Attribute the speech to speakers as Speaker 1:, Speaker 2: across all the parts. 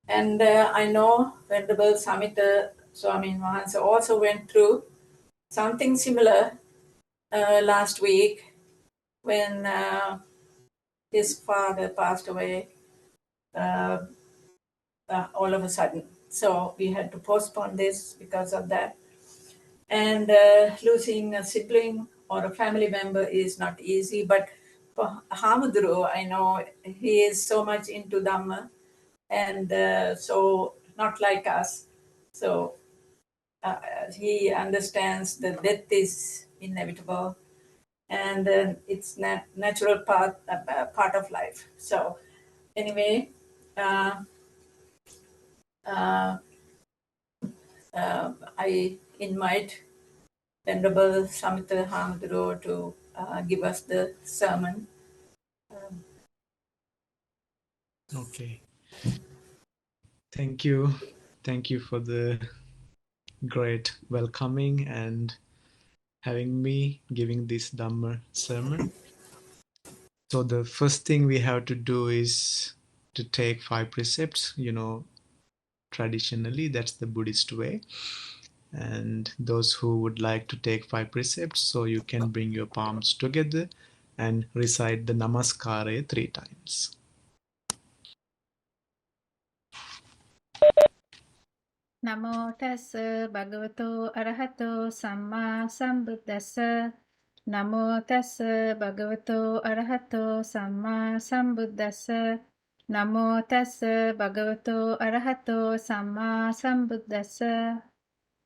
Speaker 1: And I know Venerable Samita Swami Mahansa also went through something similar last week when his father passed away uh, all of a sudden. So we had to postpone this because of that. And losing a sibling or a family member is not easy. But for Hamadru, I know he is so much into Dhamma, and so not like us. So he understands that death is inevitable, and it's natural part of life. So anyway, uh, uh, I invite Venerable Samita Hamaduro to give us the sermon.
Speaker 2: Okay. Thank you. Thank you for the great welcoming and having me giving this Dhamma sermon. So the first thing we have to do is to take 5 precepts. Traditionally that's the Buddhist way. And those who would like to take 5 precepts, so you can bring your palms together and recite the Namaskara 3 times.
Speaker 3: Namo tassa bhagavato arahato samma sambuddhassa. Namo tassa bhagavato arahato samma sambuddhassa. Namo tassa bhagavato arahato samma sambuddhassa.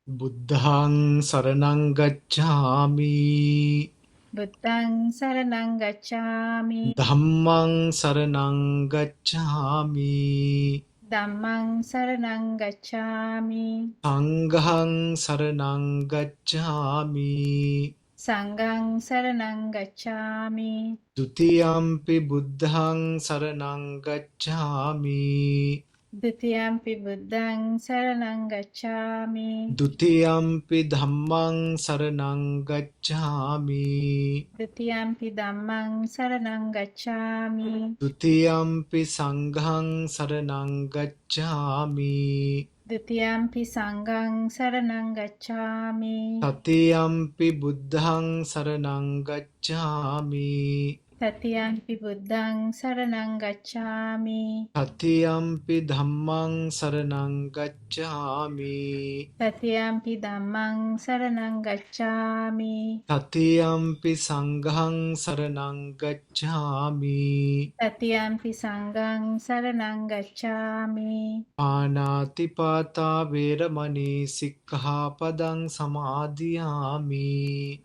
Speaker 2: Buddhang saranang gacchami.
Speaker 3: Buddhang saranang gacchami.
Speaker 2: Dhammang saranang gacchami.
Speaker 3: Dhammang saranang gacchami.
Speaker 2: Sanghang saranang gacchami.
Speaker 3: Sanghang saranang gacchami.
Speaker 2: Dutiyampi buddhang saranang gacchami.
Speaker 3: Dutiyampi buddhang saranang gacchami.
Speaker 2: Dutiyampi dhammang saranang gacchami.
Speaker 3: Dutiyampi dhammang saranang gacchami.
Speaker 2: Dutiyampi sanghang saranang gacchami.
Speaker 3: Dutiyampi sanghang saranang gacchami.
Speaker 2: Tatiyampi buddhang saranang gacchami.
Speaker 3: Tatiyampi buddhang saranang gacchami.
Speaker 2: Tatiyampi dhammang saranang gacchami.
Speaker 3: Tatiyampi dhammang saranang gacchami.
Speaker 2: Tatiyampi sanghang saranang gacchami.
Speaker 3: Tatiyampi sanghang saranang gacchami.
Speaker 2: Panatipata veramani sikkhapadang samadhiyami.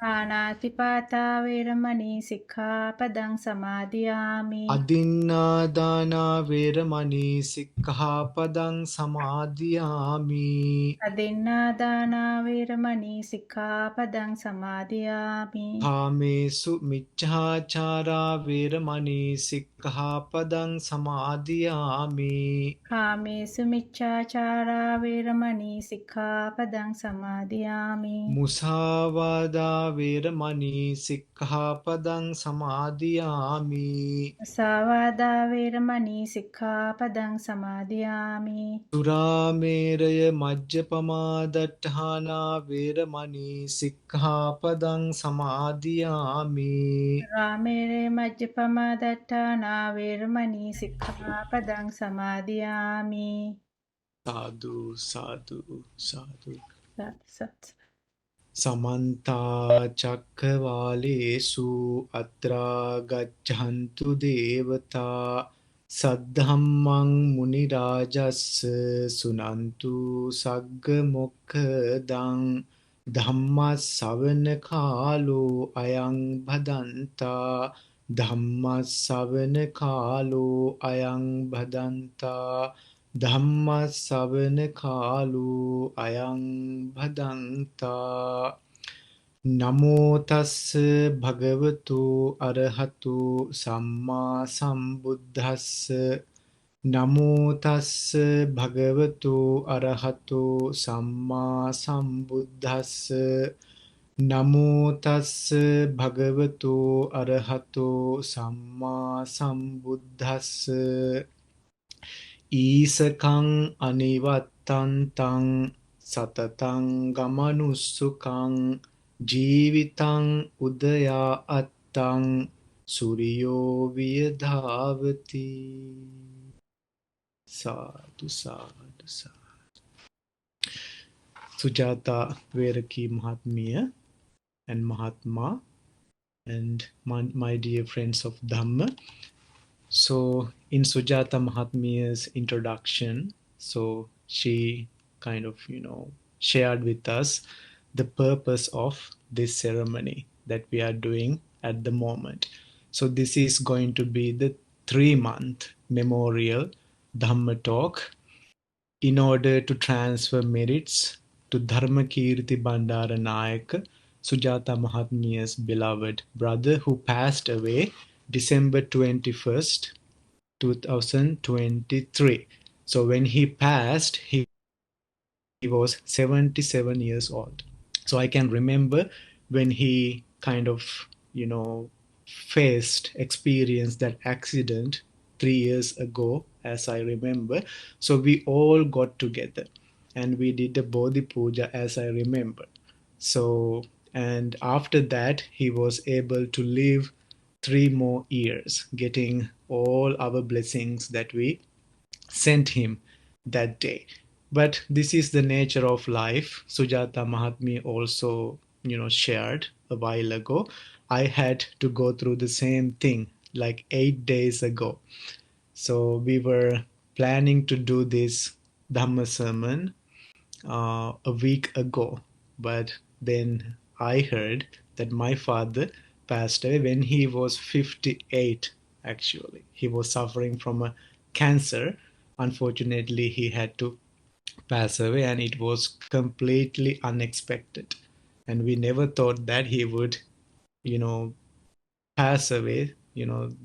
Speaker 3: Pānātiපාතා වේරමණී සික්ඛාපදං සමාදියාමි.
Speaker 2: Adinnādāna veramani sikkhapadang samadhiyami.
Speaker 3: අදින්නාදානා වේරමණී සික්ඛාපදං සමාදියාමි.
Speaker 2: Kāmesu miccāchārā veramani sikkhapadang samadhiyami.
Speaker 3: කාමේසු මිච්ඡාචාරා වේරමණී සික්ඛාපදං සමාදියාමි.
Speaker 2: Musāvādā veramani sikkhapadang samadhiyami.
Speaker 3: මුසාවාදා වේරමණී සික්ඛාපදං සමාදියාමි.
Speaker 2: Surāmeraya majjapamādaṭṭhānā veramani sikkhapadang samadhiyami.
Speaker 3: රාමේරේ මජ්ජපමා දට්ඨානා වේරමණී සික්ඛාපදං සමාදියාමි.
Speaker 2: Sadhu, sadhu, sadhu.
Speaker 3: සත්
Speaker 2: Samantā cakkavālesu atrā gaccantu devatā saddhammang munirājassa sunantu sagga mokkadaṃ dhammassa-savana kālo ayam bhadantā dhammassa-savana kālo ayam bhadantā Dhamma-savana kālo ayam bhadantā. Namo tassa bhagavato arahato sammā sambuddhassa. Namo tassa bhagavato arahato sammā sambuddhassa. Namo tassa bhagavato arahato sammā sambuddhassa. Isakang anivattantang satatang gamanussukang jivitang udaya attang suryo viyadhavati. Sadhu, sadhu, sadhu. Sujata Veraki Mahatmya and Mahatma and my dear friends of Dhamma. So in Sujata Mahatmya's introduction, so she kind of, shared with us the purpose of this ceremony that we are doing at the moment. So this is going to be the 3-month memorial Dhamma talk in order to transfer merits to Dharma Keerthi Bandara Nayak, Sujata Mahatmya's beloved brother who passed away December 21st, 2023. So when he passed, he was 77 years old. So I can remember when he kind of, experienced that accident 3 years ago, as I remember. So we all got together and we did the Bodhi Puja, as I remember. So, and after that, he was able to live 3 more years, getting all our blessings that we sent him that day. But this is the nature of life. Sujata Mahatma also, shared a while ago. I had to go through the same thing like 8 days ago. So we were planning to do this Dhamma sermon a week ago, but then I heard that my father passed away when he was 58. Actually, he was suffering from a cancer. Unfortunately, he had to pass away, and it was completely unexpected. And we never thought that he would, you know, pass away,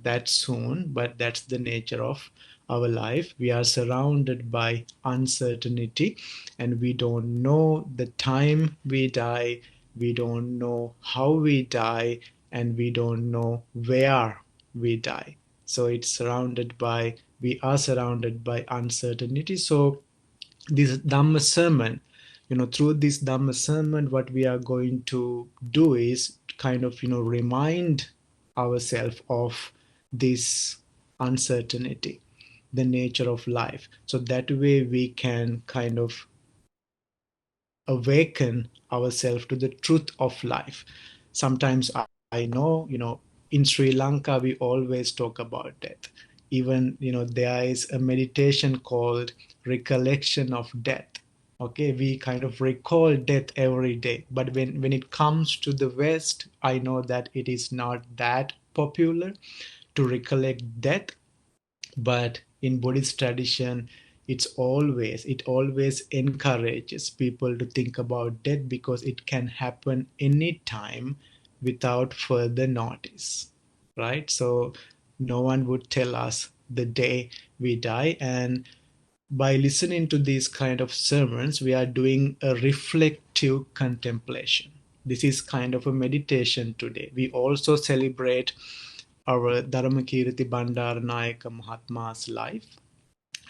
Speaker 2: that soon, but that's the nature of our life. We are surrounded by uncertainty and we don't know the time we die, we don't know how we die, and we don't know where we die. So we are surrounded by uncertainty. So this Dhamma sermon, through this Dhamma sermon, what we are going to do is kind of, remind ourselves of this uncertainty, the nature of life. So that way we can kind of awaken ourselves to the truth of life. Sometimes I know, in Sri Lanka, we always talk about death. Even, there is a meditation called recollection of death. Okay, we kind of recall death every day. But when it comes to the West, I know that it is not that popular to recollect death. But in Buddhist tradition, it always encourages people to think about death because it can happen anytime without further notice, right? So no one would tell us the day we die. And by listening to these kind of sermons, we are doing a reflective contemplation. This is kind of a meditation today. We also celebrate our Dharmakirti Bandaranayaka Mahatma's life.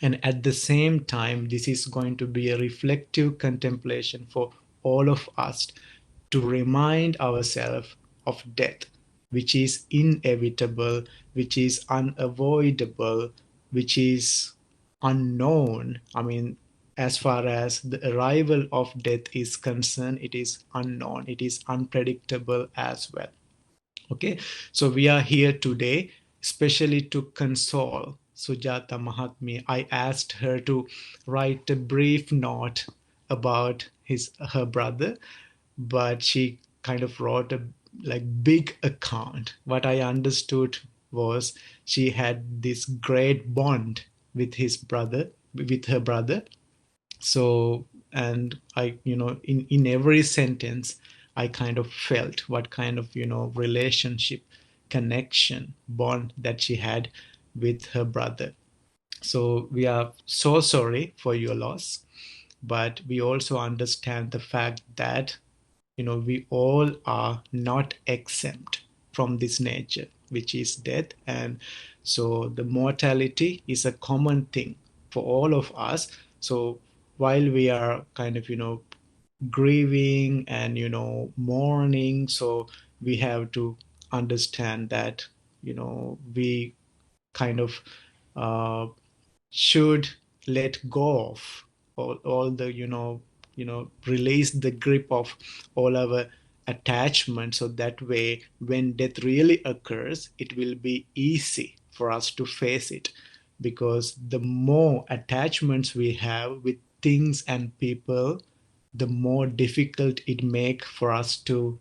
Speaker 2: And at the same time, this is going to be a reflective contemplation for all of us to remind ourselves of death, which is inevitable, which is unavoidable, which is unknown. I mean, as far as the arrival of death is concerned, it is unknown, it is unpredictable as well. Okay, so we are here today especially to console Sujata Mahatma. I asked her to write a brief note about her brother, but she kind of wrote a big account. What I understood was she had this great bond with her brother. So, and I, in every sentence, I kind of felt what kind of, relationship, connection, bond that she had with her brother. So we are so sorry for your loss, but we also understand the fact that, we all are not exempt from this nature, which is death. And so the mortality is a common thing for all of us. So while we are kind of, grieving and, mourning, so we have to understand that, we kind of uh, should let go of all the, release the grip of all our attachments, so that way when death really occurs, it will be easy for us to face it. Because the more attachments we have with things and people, the more difficult it make for us to,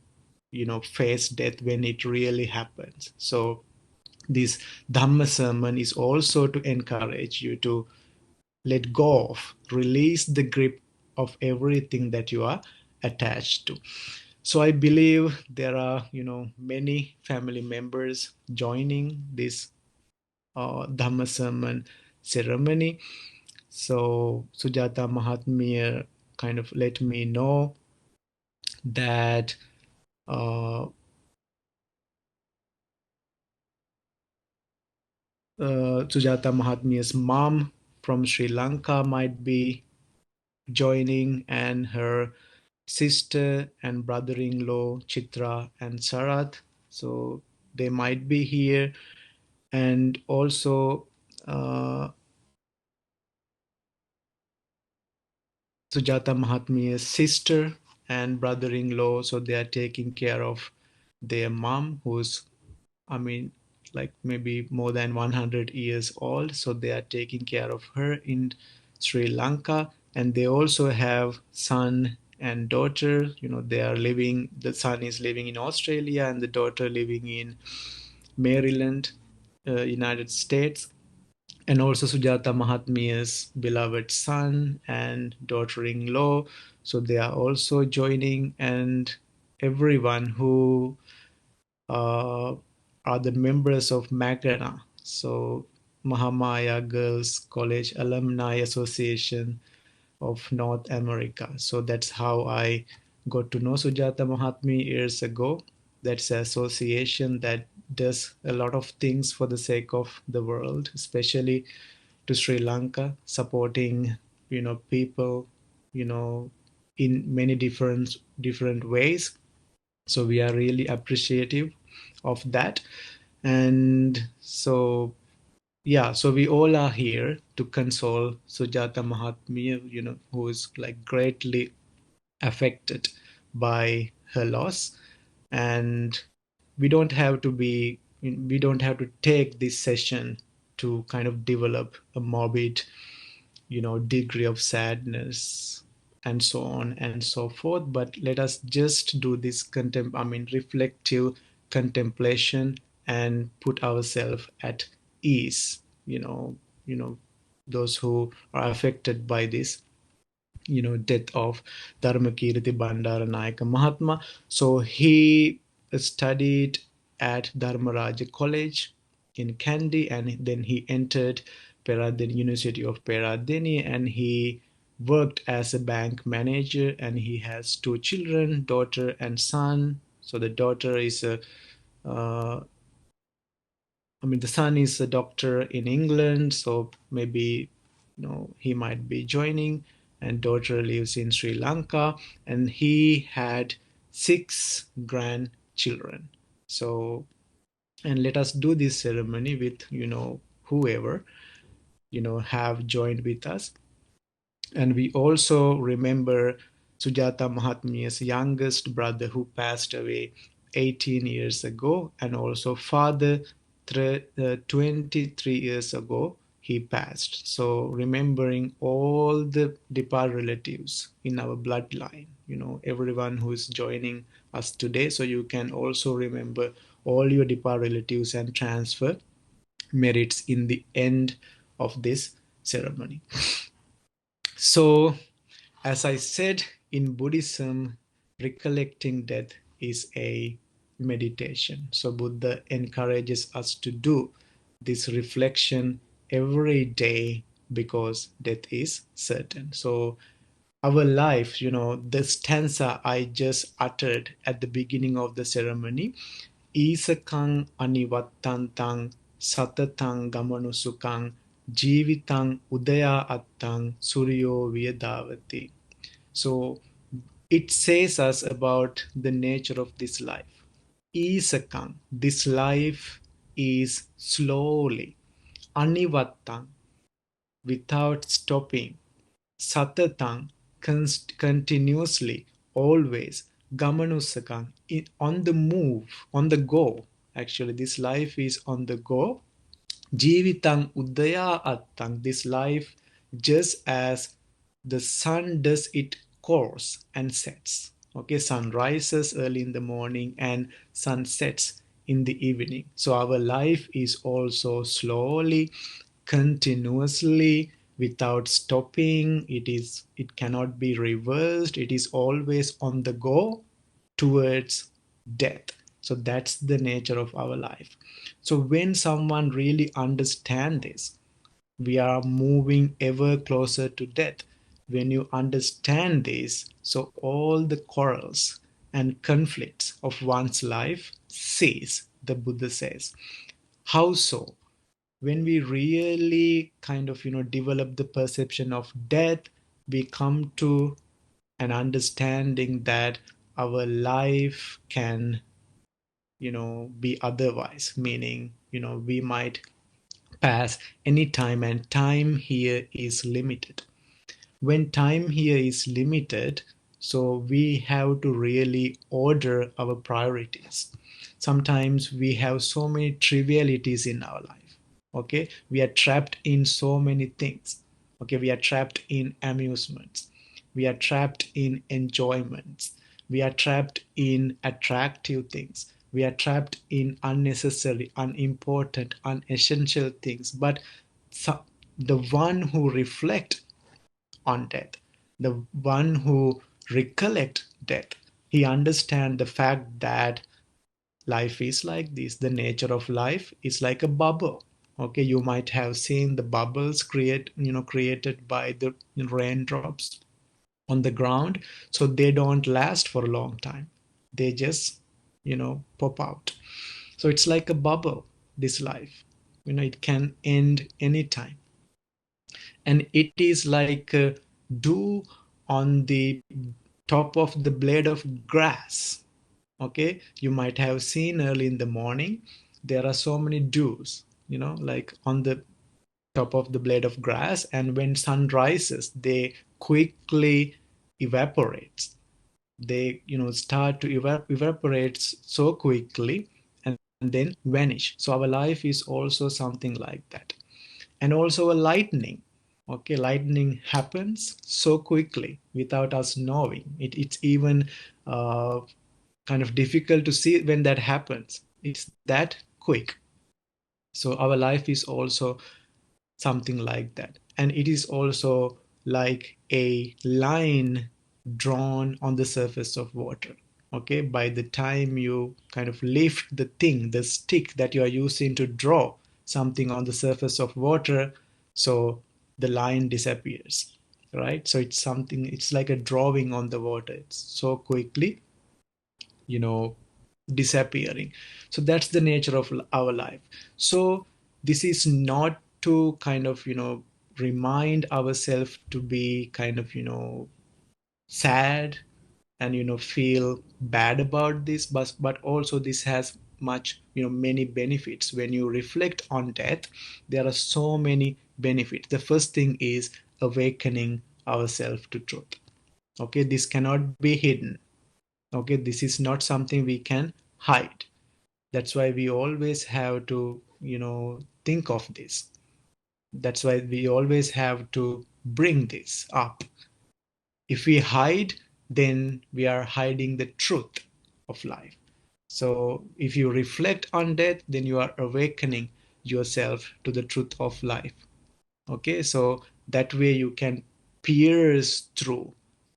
Speaker 2: face death when it really happens. So this Dhamma sermon is also to encourage you to let go of, release the grip of everything that you are attached to. So I believe there are, many family members joining this Dhamma sermon ceremony. So Sujata Mahatmya kind of let me know that uh, Sujata Mahatmya's mom from Sri Lanka might be joining, and her sister and brother-in-law Chitra and Sarath. So they might be here, and also Sujata Mahatmya's sister and brother-in-law. So they are taking care of their mom, who's, I mean, like maybe more than 100 years old. So they are taking care of her in Sri Lanka. And they also have son and daughter. They are living, the son is living in Australia and the daughter living in Maryland, United States. And also Sujata Mahatmya's beloved son and daughter-in-law. So they are also joining, and everyone who uh, are the members of Magana. So Mahamaya Girls College Alumni Association of North America. So that's how I got to know Sujata Mahatma years ago. That's an association that does a lot of things for the sake of the world, especially to Sri Lanka, supporting, people, in many different ways. So we are really appreciative of that. And so, yeah, so we all are here to console Sujata Mahatmya, who is like greatly affected by her loss. And we don't have to take this session to kind of develop a morbid, degree of sadness and so on and so forth. But let us just do this reflective contemplation and put ourselves at ease. Those who are affected by this, death of Dharmakirti Bandaranayaka Mahatma. So he studied at Dharmaraja College in Kandy, and then he entered Peradeniya University of Peradeniya, and he worked as a bank manager, and he has two children, daughter and son. So the daughter is uh, the son is a doctor in England, so maybe he might be joining. And daughter lives in Sri Lanka, and he had 6 grandchildren. So, and let us do this ceremony with whoever have joined with us. And we also remember Sujata Mahatmya's youngest brother who passed away 18 years ago, and also father 23 years ago he passed. So remembering all the departed relatives in our bloodline, everyone who is joining us today. So you can also remember all your departed relatives and transfer merits in the end of this ceremony. So, as I said, in Buddhism, recollecting death is a meditation. So, Buddha encourages us to do this reflection every day because death is certain. So, our life, the stanza I just uttered at the beginning of the ceremony, Isakang anivattantang satatang gamanusukang Jivitang udaya attang suryo vyadavati. So it says us about the nature of this life. Isakang, this life is slowly, anivattang, without stopping, satatang, continuously, always, gamanusakang, on the move, on the go. Actually, this life is on the go. Jivitang udaya attang, this life just as the sun does its course and sets. Okay, sun rises early in the morning and sun sets in the evening. So our life is also slowly, continuously, without stopping. It cannot be reversed. It is always on the go towards death. So that's the nature of our life. So when someone really understands this, we are moving ever closer to death. When you understand this, so all the quarrels and conflicts of one's life cease, the Buddha says. How so? When we really kind of develop the perception of death, we come to an understanding that our life can be otherwise, meaning we might pass any time, and time here is limited. When time here is limited, so we have to really order our priorities. Sometimes we have so many trivialities in our life. Okay, we are trapped in so many things. Okay, we are trapped in amusements, we are trapped in enjoyments, we are trapped in attractive things, we are trapped in unnecessary, unimportant, unessential things. But so, the one who reflect on death, the one who recollect death, he understand the fact that life is like this. The nature of life is like a bubble. Okay, you might have seen the bubbles created by the raindrops on the ground. So they don't last for a long time. They just pop out. So it's like a bubble, this life. It can end anytime. And it is like dew on the top of the blade of grass. Okay, you might have seen early in the morning there are so many dews, like on the top of the blade of grass, and when sun rises they quickly evaporate. They start to evaporate so quickly and then vanish. So our life is also something like that. And also a lightning. Okay, lightning happens so quickly without us knowing it. It's even kind of difficult to see when that happens. It's that quick. So our life is also something like that. And it is also like a line drawn on the surface of water. Okay, by the time you kind of lift the thing, the stick that you are using to draw something on the surface of water, so the line disappears, right? So it's like a drawing on the water. It's so quickly you know disappearing. So that's the nature of our life. So this is not to kind of remind ourselves to be kind of sad and feel bad about this, but also this has much many benefits. When you reflect on death, there are so many benefits. The first thing is awakening ourselves to truth. Okay, this cannot be hidden. Okay, this is not something we can hide. That's why we always have to think of this. That's why we always have to bring this up. If we hide, then we are hiding the truth of life. So if you reflect on death, then you are awakening yourself to the truth of life. Okay, so that way you can pierce through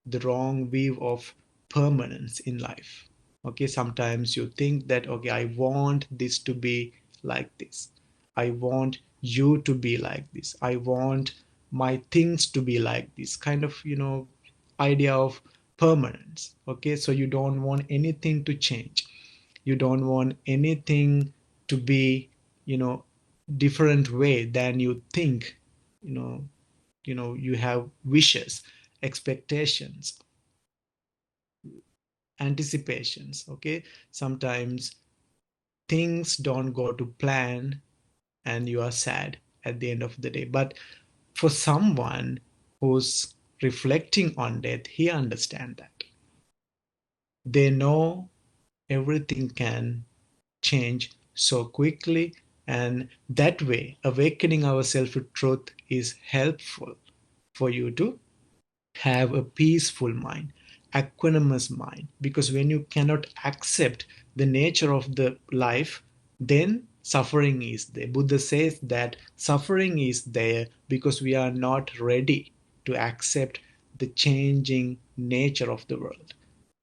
Speaker 2: the wrong view of permanence in life. Okay, sometimes you think that, okay, I want this to be like this, I want you to be like this, I want my things to be like this, kind of idea of permanence. Okay, so you don't want anything to change, you don't want anything to be different way than you think you have wishes, expectations, anticipations. Okay, sometimes things don't go to plan and you are sad at the end of the day. But for someone who's reflecting on death, he understands that. They know everything can change so quickly, and that way awakening ourselves to truth is helpful for you to have a peaceful mind, equanimous mind. Because when you cannot accept the nature of the life, then suffering is there. Buddha says that suffering is there because we are not ready to accept the changing nature of the world.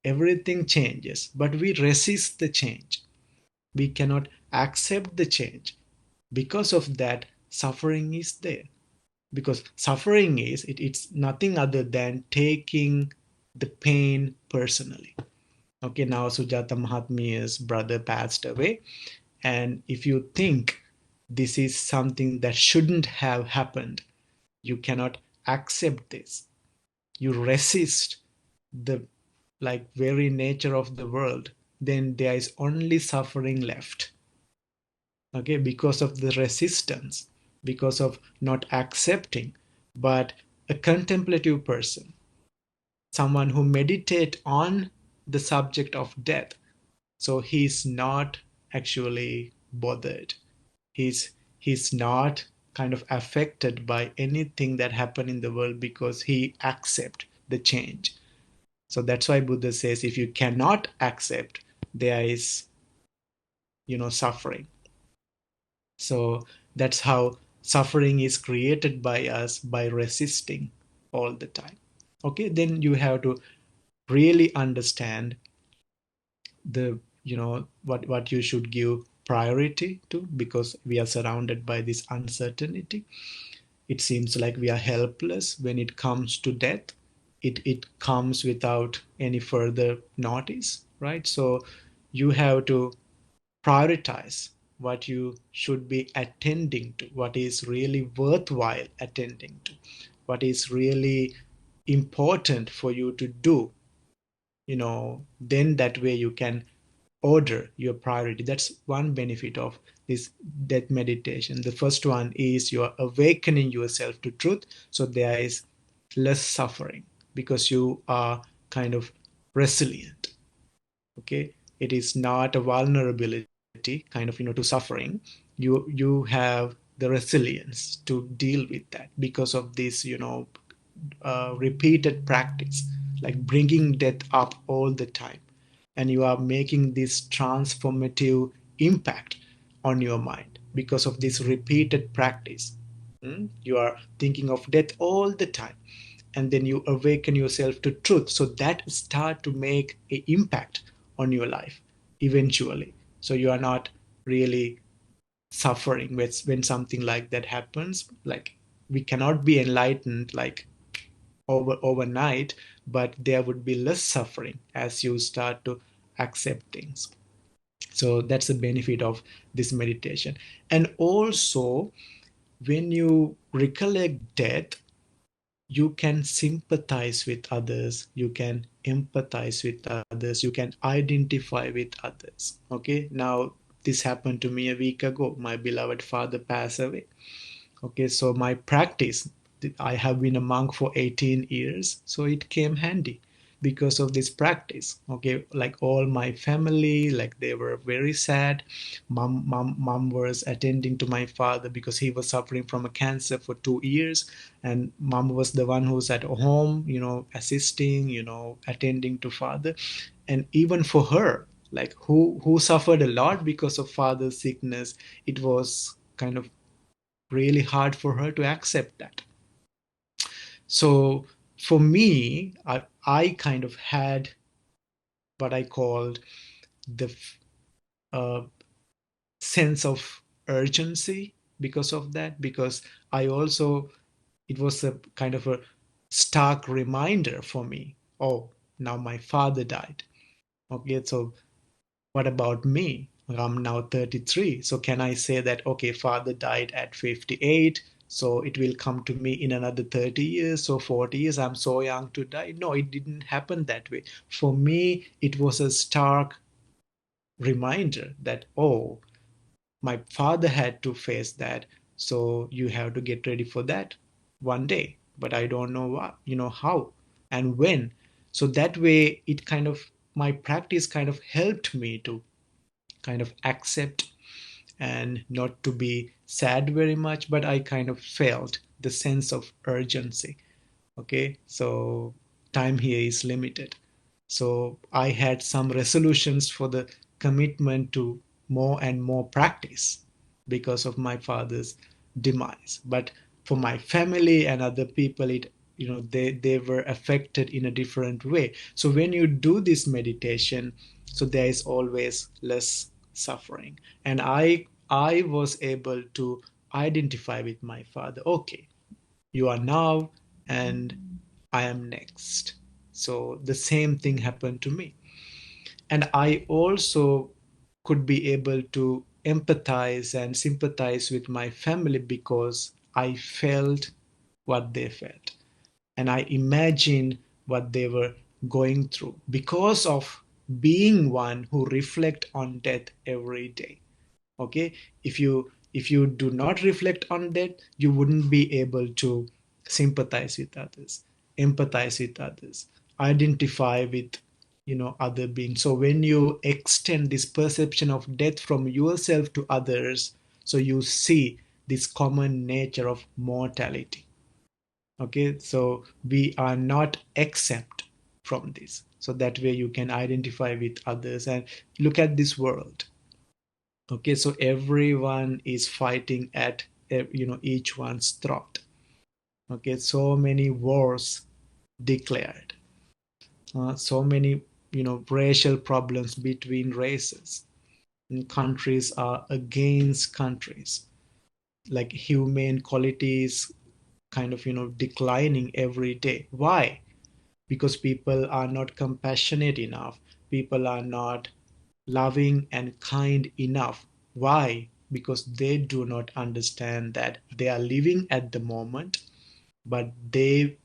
Speaker 2: Everything changes, but we resist the change. We cannot accept the change. Because of that, suffering is there. Because suffering is it's nothing other than taking the pain personally. Okay, now Sujata Mahatmya's brother passed away, and if you think this is something that shouldn't have happened, you cannot accept this. You resist the like very nature of the world, then there is only suffering left. Okay, because of the resistance, because of not accepting. But a contemplative person, someone who meditate on the subject of death, so he's not actually bothered. He's not kind of affected by anything that happened in the world because he accept the change. So that's why Buddha says if you cannot accept, there is suffering. So that's how suffering is created by us, by resisting all the time. Okay, then you have to really understand the what you should give priority to, because we are surrounded by this uncertainty. It seems like we are helpless when it comes to death. It comes without any further notice, right? So you have to prioritize what you should be attending to, what is really worthwhile attending to, what is really important for you to do. Then that way you can order your priority. That's one benefit of this death meditation. The first one is you are awakening yourself to truth, so there is less suffering because you are kind of resilient. Okay, it is not a vulnerability kind of to suffering. You have the resilience to deal with that because of this repeated practice, like bringing death up all the time, and you are making this transformative impact on your mind because of this repeated practice. You are thinking of death all the time, and then you awaken yourself to truth, so that start to make an impact on your life eventually. So you are not really suffering when something like that happens. Like, we cannot be enlightened like overnight, but there would be less suffering as you start to accept things. So that's the benefit of this meditation. And also, when you recollect death, you can sympathize with others, you can empathize with others, you can identify with others. Okay, now this happened to me a week ago. My beloved father passed away. Okay, so my practice, I have been a monk for 18 years, so it came handy because of this practice. Okay, like all my family, like they were very sad. Mom was attending to my father because he was suffering from a cancer for 2 years, and mom was the one who's at home, assisting, attending to father. And even for her, like who suffered a lot because of father's sickness, it was kind of really hard for her to accept that. So for me, I kind of had what I called the uh, sense of urgency because of that, because I also, it was a kind of a stark reminder for me. Oh, now my father died. Okay, so what about me? I'm now 33. So can I say that, okay, father died at 58, so it will come to me in another 30 years or 40 years, I'm so young to die. No, it didn't happen that way. For me, it was a stark reminder that, oh, my father had to face that, so you have to get ready for that one day. But I don't know what, how and when. So that way, it kind of, my practice kind of helped me to kind of accept and not to be sad very much, but I kind of felt the sense of urgency. Okay, so time here is limited. So I had some resolutions for the commitment to more and more practice because of my father's demise. But for my family and other people, it, they were affected in a different way. So when you do this meditation, so there is always less suffering. And I was able to identify with my father. Okay, you are now and I am next. So the same thing happened to me. And I also could be able to empathize and sympathize with my family because I felt what they felt. And I imagined what they were going through because of being one who reflect on death every day. Okay, if you do not reflect on that, you wouldn't be able to sympathize with others, empathize with others, identify with other beings. So when you extend this perception of death from yourself to others, so you see this common nature of mortality. Okay, so we are not exempt from this, so that way you can identify with others and look at this world. Okay, so everyone is fighting at each one's throat. Okay, so many wars declared, so many racial problems between races, and countries are against countries, like humane qualities kind of declining every day. Why? Because people are not compassionate enough, people are not loving and kind enough. Why? Because they do not understand that they are living at the moment, but they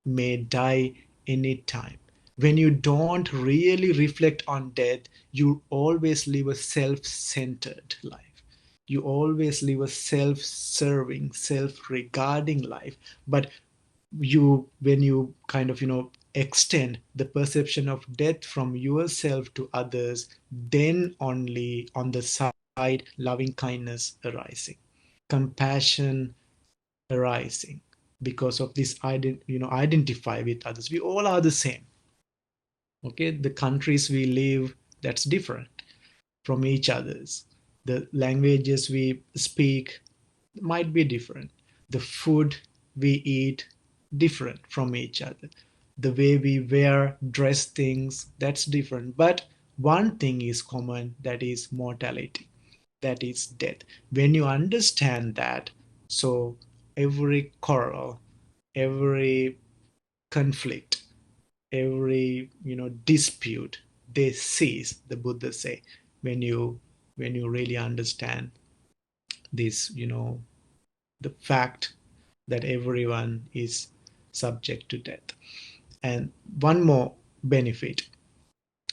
Speaker 2: may die anytime. When you don't really reflect on death, you always live a self centered life. You always live a self serving, self regarding life. But when you kind of extend the perception of death from yourself to others, then only on the side loving kindness arising, compassion arising, because of this identify with others. We all are the same. Okay, the countries we live, that's different from each others. The languages we speak might be different. The food we eat different from each other. The way we wear, dress things, that's different. But one thing is common, that is mortality, that is death. When you understand that, so every quarrel, every conflict, every dispute, they cease, the Buddha say, when you really understand this, the fact that everyone is subject to death. And one more benefit.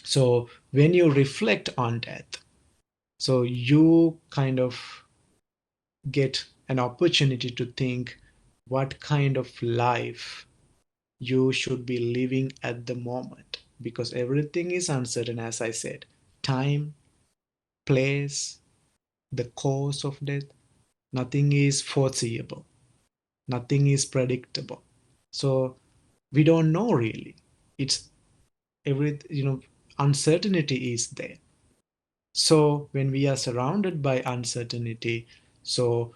Speaker 2: So when you reflect on death, so you kind of get an opportunity to think what kind of life you should be living at the moment, because everything is uncertain, as I said. Time, place, the cause of death, nothing is foreseeable, nothing is predictable. So we don't know really. It's every uncertainty is there. So when we are surrounded by uncertainty, so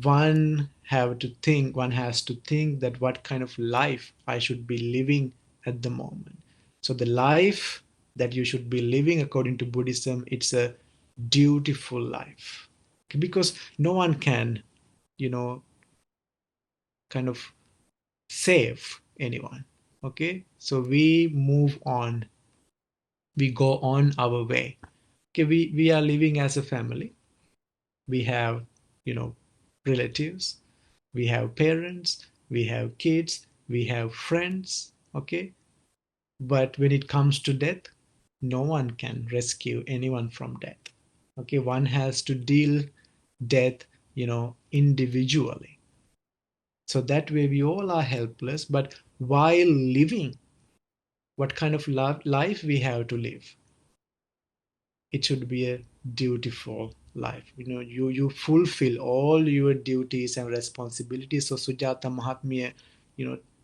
Speaker 2: one has to think that what kind of life I should be living at the moment. So the life that you should be living according to Buddhism, it's a dutiful life. Because no one can you know kind of save anyone. Okay, so we move on, we go on our way. Okay, we are living as a family. We have you know relatives, we have parents, we have kids, we have friends, okay? But when it comes to death, no one can rescue anyone from death. Okay, one has to deal death, individually. So that way we all are helpless, but while living, what kind of life we have to live? It should be a dutiful life. You fulfill all your duties and responsibilities. So Sujata Mahatmya,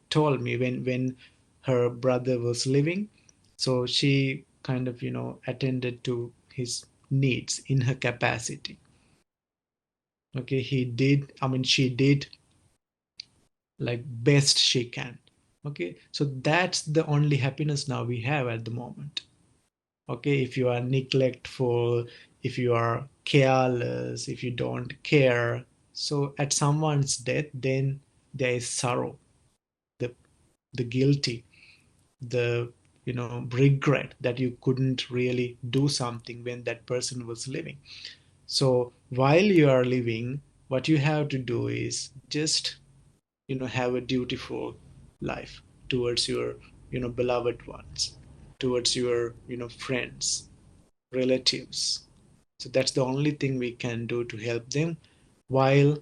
Speaker 2: told me when her brother was living, so she kind of attended to his needs in her capacity. Okay, she did like best she can. Okay, so that's the only happiness now we have at the moment. Okay, if you are neglectful, if you are careless, if you don't care, so at someone's death, then there is sorrow, the guilty, the regret that you couldn't really do something when that person was living. So while you are living, what you have to do is just have a dutiful life towards your beloved ones, towards your friends, relatives. So that's the only thing we can do to help them while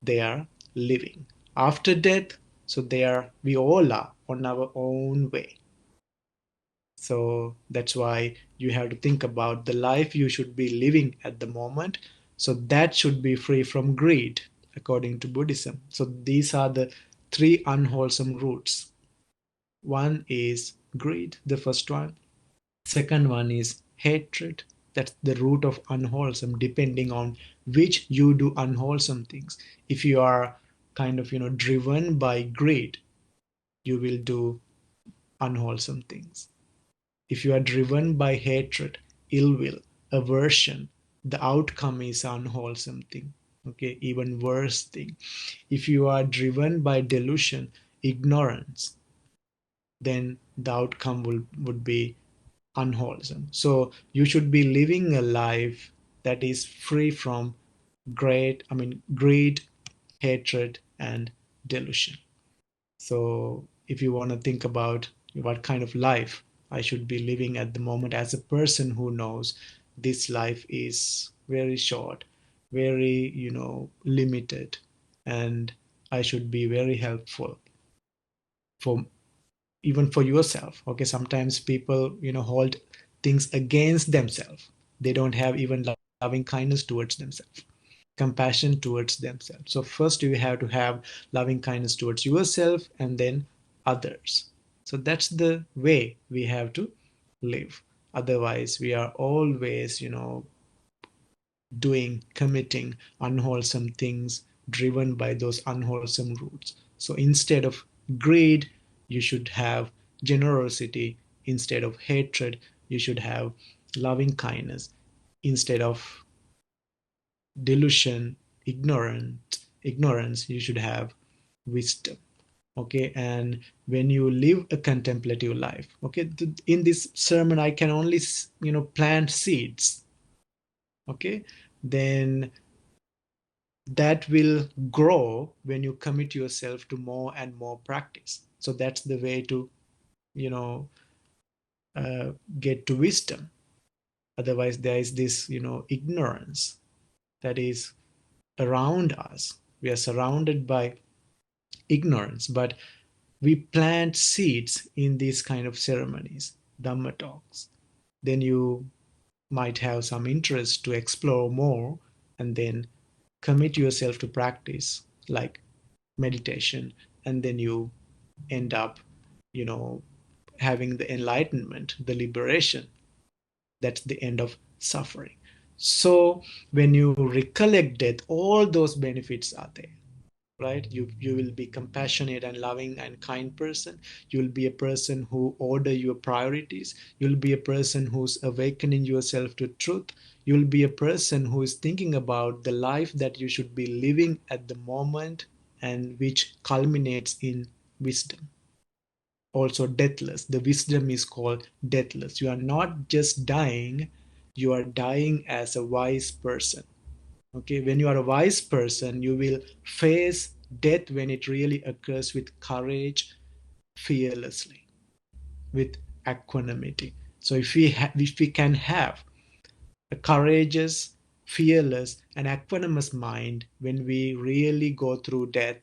Speaker 2: they are living. After death, so we all are on our own way. So that's why you have to think about the life you should be living at the moment. So that should be free from greed, according to Buddhism. So these are the three unwholesome roots. One is greed, the first one. Second one is hatred. That's the root of unwholesome, depending on which you do unwholesome things. If you are kind of, driven by greed, you will do unwholesome things. If you are driven by hatred, ill will, aversion, the outcome is unwholesome thing. Okay, even worse thing. If you are driven by delusion, ignorance, then the outcome would be unwholesome. So you should be living a life that is free from greed, hatred, and delusion. So if you want to think about what kind of life I should be living at the moment as a person who knows this life is very short, very, limited, and I should be very helpful for even for yourself. Okay, sometimes people hold things against themselves. They don't have even loving kindness towards themselves, compassion towards themselves. So first you have to have loving kindness towards yourself and then others. So that's the way we have to live. Otherwise we are always committing unwholesome things, driven by those unwholesome roots. So instead of greed, you should have generosity. Instead of hatred, you should have loving kindness. Instead of delusion, ignorance, you should have wisdom. Okay, and when you live a contemplative life, okay, in this sermon I can only plant seeds. Okay, then that will grow when you commit yourself to more and more practice. So that's the way to you know uh, get to wisdom. Otherwise there is this ignorance that is around us. We are surrounded by ignorance, but we plant seeds in these kind of ceremonies, Dhamma talks. Then you might have some interest to explore more, and then commit yourself to practice like meditation, and then you end up you know having the enlightenment, the liberation. That's the end of suffering. So when you recollect death, all those benefits are there, right? You will be compassionate and loving and kind person. You will be a person who order your priorities. You'll be a person who's awakening yourself to truth. You'll be a person who is thinking about the life that you should be living at the moment, and which culminates in wisdom. Also deathless, the wisdom is called deathless. You are not just dying, you are dying as a wise person. Okay, when you are a wise person, you will face death when it really occurs with courage, fearlessly, with equanimity. So if we can have a courageous, fearless, and equanimous mind when we really go through death,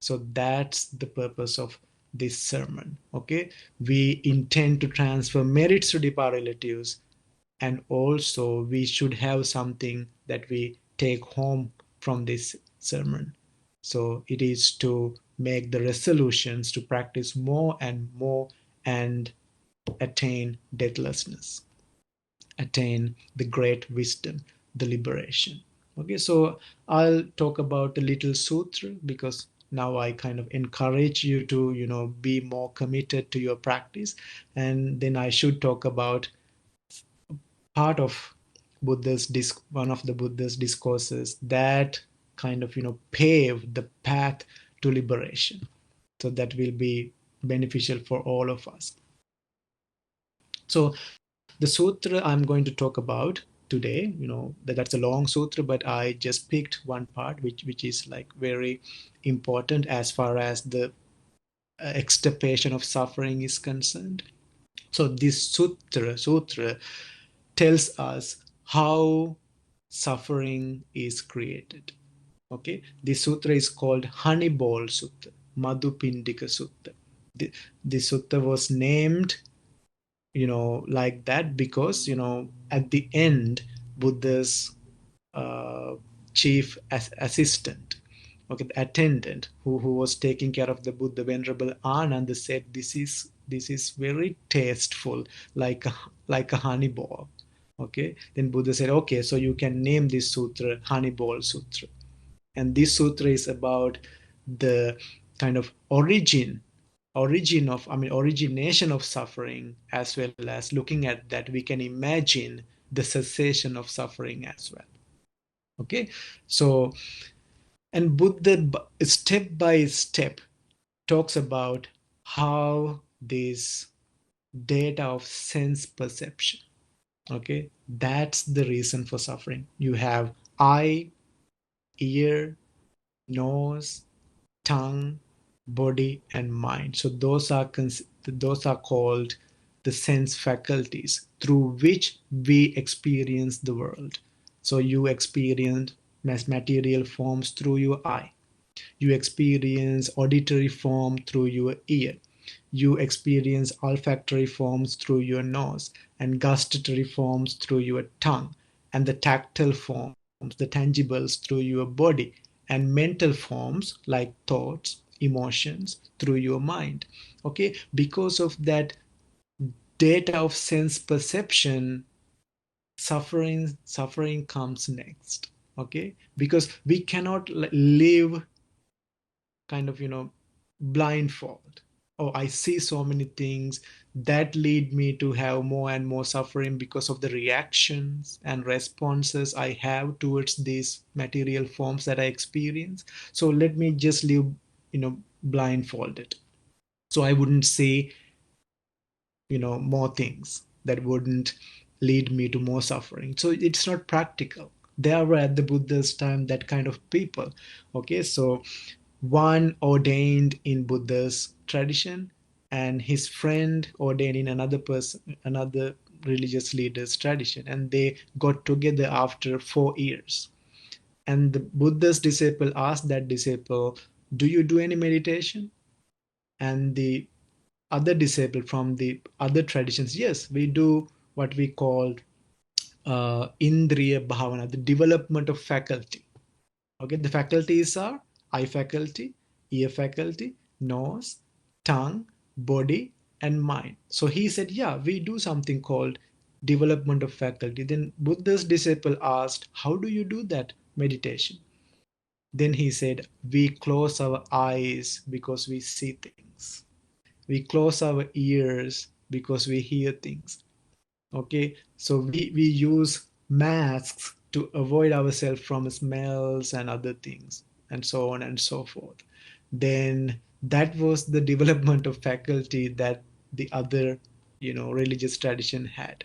Speaker 2: so that's the purpose of this sermon. Okay, we intend to transfer merits to deeper relatives, and also we should have something that we take home from this sermon. So it is to make the resolutions to practice more and more and attain deathlessness, attain the great wisdom, the liberation. Okay, so I'll talk about a little sutra because now I kind of encourage you to, be more committed to your practice. And then I should talk about part of one of the Buddha's discourses that kind of, pave the path to liberation. So that will be beneficial for all of us. So the sutra I'm going to talk about today, that's a long sutra, but I just picked one part which is like very important as far as the extirpation of suffering is concerned. So this sutra tells us how suffering is created. Okay, this sutra is called Honey Bowl Sutta, Madhupindika Sutta. The sutta was named like that because at the end, Buddha's uh, chief assistant, okay, the attendant who was taking care of the Buddha, Venerable Ananda, said this is very tasteful, like a honey ball. Okay, then Buddha said, okay, so you can name this sutra Honey Ball Sutra. And this sutra is about the kind of origination of suffering, as well as looking at that we can imagine the cessation of suffering as well. Okay, so, and Buddha step by step talks about how this data of sense perception, okay, that's the reason for suffering. You have eye, ear, nose, tongue, body, and mind. So those are called the sense faculties through which we experience the world. So you experience mass material forms through your eye. You experience auditory form through your ear. You experience olfactory forms through your nose, and gustatory forms through your tongue, and the tactile forms, the tangibles, through your body, and mental forms like thoughts, emotions, through your mind. Okay, because of that data of sense perception, suffering comes next. Okay, because we cannot live kind of blindfold. Oh, I see so many things that lead me to have more and more suffering because of the reactions and responses I have towards these material forms that I experience. So let me just live blindfolded, so I wouldn't see more things that wouldn't lead me to more suffering. So it's not practical. There were at the Buddha's time that kind of people. Okay, so one ordained in Buddha's tradition, and his friend ordained in another religious leader's tradition, and they got together after 4 years. And the Buddha's disciple asked that disciple, do you do any meditation? And the other disciple from the other traditions, yes, we do what we call Indriya Bhavana, the development of faculty. Okay, the faculties are eye faculty, ear faculty, nose, tongue, body, and mind. So he said, yeah, we do something called development of faculty. Then Buddha's disciple asked, how do you do that meditation? Then he said, we close our eyes because we see things. We close our ears because we hear things. Okay, so we use masks to avoid ourselves from smells and other things, and so on and so forth. Then that was the development of faculty that the other religious tradition had.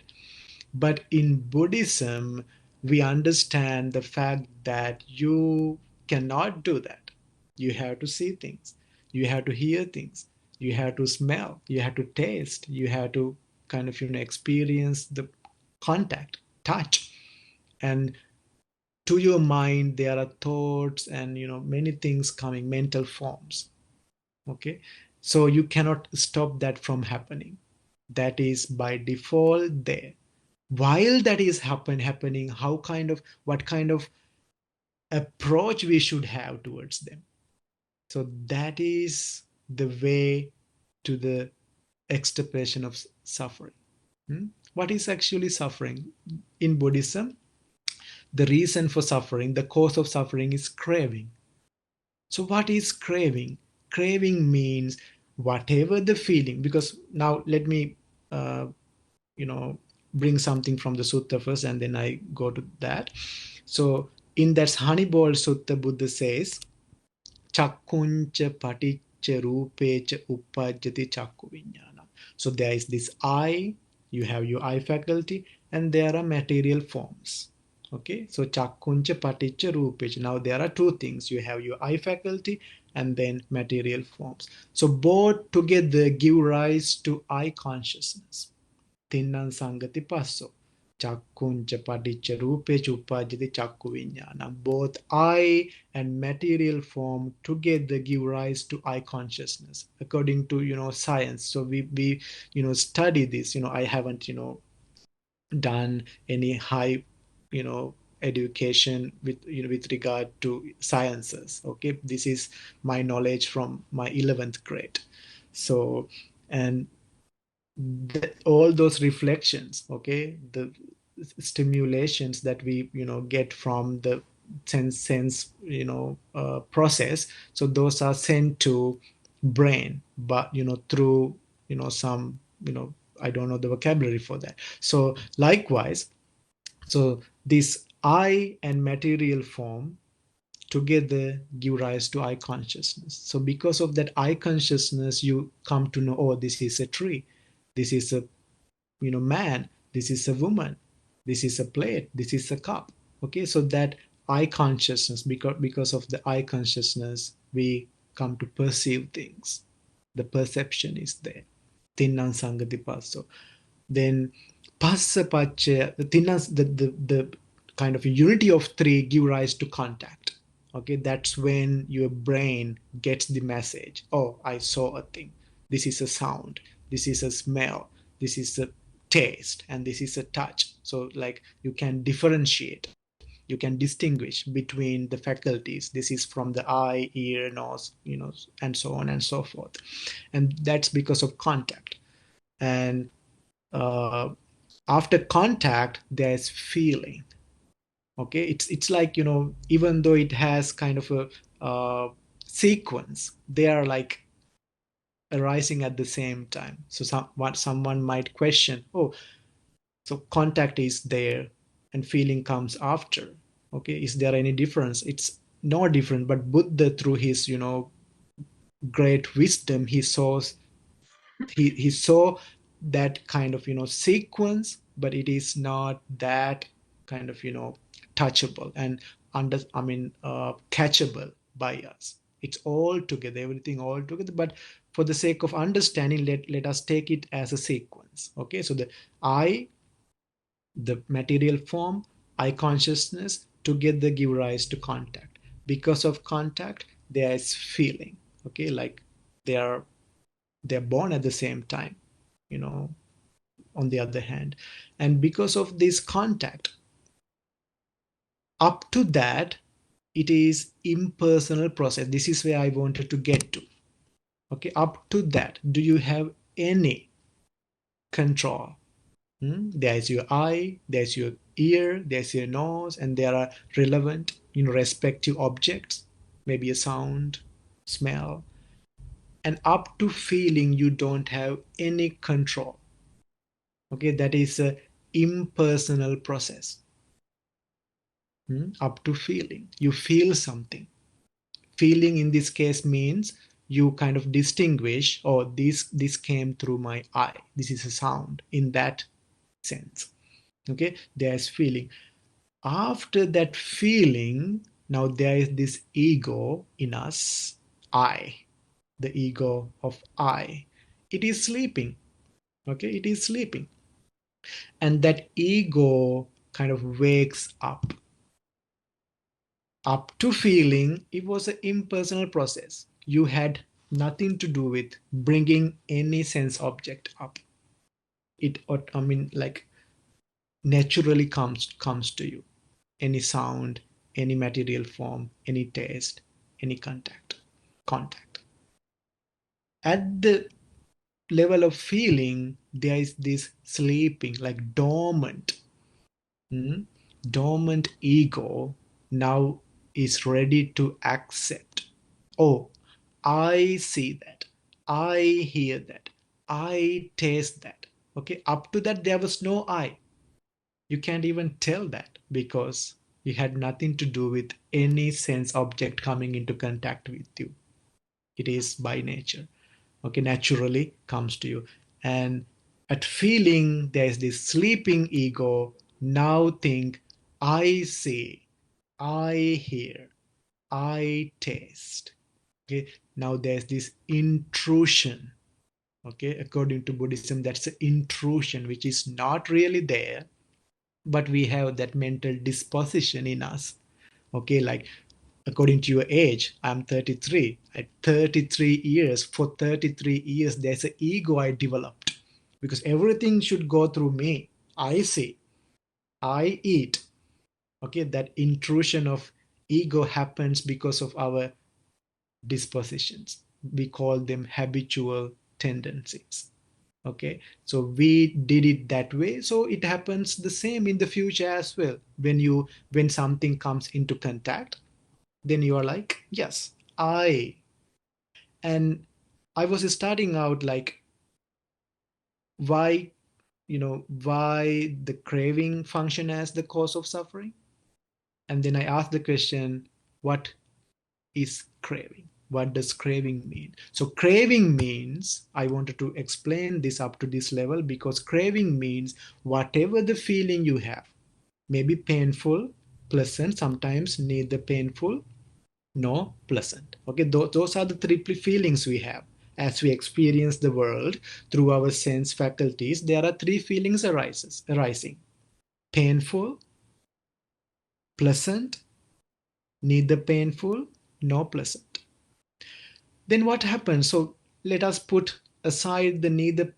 Speaker 2: But in Buddhism, we understand the fact that you cannot do that. You have to see things, you have to hear things, you have to smell, you have to taste, you have to kind of experience the contact, touch. And to your mind there are thoughts and many things coming, mental forms. Okay, so you cannot stop that from happening. That is by default there. While that is happening, what kind of approach we should have towards them. So that is the way to the extirpation of suffering. What is actually suffering? In Buddhism, the reason for suffering, the cause of suffering is craving. So what is craving? Craving means whatever the feeling, because now let me, bring something from the sutta first and then I go to that. So in that Honeybowl Sutta, Buddha says, Chakkuncha paticca rupecha uppajjati chakku vijnana. So there is this eye, you have your eye faculty, and there are material forms. Okay, so chakkuncha paticca rupecha. Now there are two things. You have your eye faculty and then material forms. So both together give rise to eye consciousness. Tinnan sangati passo. Chakkuncha paticca rupecha uppajjati chakku vijnana. Both eye and material form together give rise to eye consciousness, according to science. So we study this. I haven't done any high education with regard to sciences. Okay, this is my knowledge from my 11th grade. So, and all those reflections, okay, the stimulations that we get from the sense process, so those are sent to brain, but through some I don't know the vocabulary for that. So likewise, so this eye and material form together give rise to eye consciousness. So because of that eye consciousness, you come to know, oh, this is a tree, this is a man, this is a woman, this is a plate, this is a cup. Okay, so that eye consciousness, because of the eye consciousness, we come to perceive things. The perception is there. Tinnan sangati passo. Then passa paccaya, the kind of unity of three give rise to contact. Okay, that's when your brain gets the message. Oh, I saw a thing. This is a sound. This is a smell. This is a taste, and this is a touch. So like you can differentiate, you can distinguish between the faculties. This is from the eye, ear, nose, and so on and so forth. And that's because of contact. And after contact, there's feeling. Okay, it's like even though it has kind of a sequence, they are like arising at the same time. So someone might question, oh, so contact is there and feeling comes after. Okay, is there any difference? It's no different. But Buddha, through his great wisdom, he saw that kind of sequence, but it is not that kind of touchable and catchable by us. It's all together, everything all together. But for the sake of understanding, let us take it as a sequence. Okay, so the eye, the material form, eye consciousness together give rise to contact. Because of contact, there is feeling. Okay, like they're born at the same time, on the other hand. And because of this contact, up to that, it is impersonal process. This is where I wanted to get to. Okay, up to that, do you have any control? There's your eye, there's your ear, there's your nose, and there are relevant, respective objects, maybe a sound, smell. And up to feeling, you don't have any control. Okay, that is a impersonal process. Up to feeling, you feel something. Feeling in this case means you kind of distinguish, oh, this came through my eye, this is a sound, in that sense. Okay, there's feeling. After that feeling, now there is this ego in us, I, the ego of I. It is sleeping. Okay, it is sleeping. And that ego kind of wakes up. Up to feeling, it was an impersonal process. You had nothing to do with bringing any sense object up. It, I mean, like naturally comes to you. Any sound, any material form, any taste, any contact. At the level of feeling, there is this sleeping, like dormant. Hmm? Dormant ego now is ready to accept. Oh, I see that. I hear that. I taste that. Okay, up to that, there was no I. You can't even tell that because you had nothing to do with any sense object coming into contact with you. It is by nature. Okay, naturally comes to you. And at feeling, there is this sleeping ego. Now think, I see, I hear, I taste. Okay, now there's this intrusion. Okay, according to Buddhism, that's an intrusion which is not really there, but we have that mental disposition in us. Okay, like according to your age, I'm 33. At 33 years, for 33 years, there's an ego I developed because everything should go through me. I see, I eat. Okay, that intrusion of ego happens because of our dispositions. We call them habitual tendencies. Okay, so we did it that way, so it happens the same in the future as well. When something comes into contact, then you are like, yes, I. And I was starting out like, why, why the craving function as the cause of suffering? And then I asked the question, what is craving? What does craving mean? So craving means, I wanted to explain this up to this level because craving means whatever the feeling you have, maybe painful, pleasant, sometimes neither painful nor pleasant. Okay, those are the three feelings we have. As we experience the world through our sense faculties, there are three feelings arising. Painful, pleasant, neither painful nor pleasant. Then what happens? So let us put aside the neither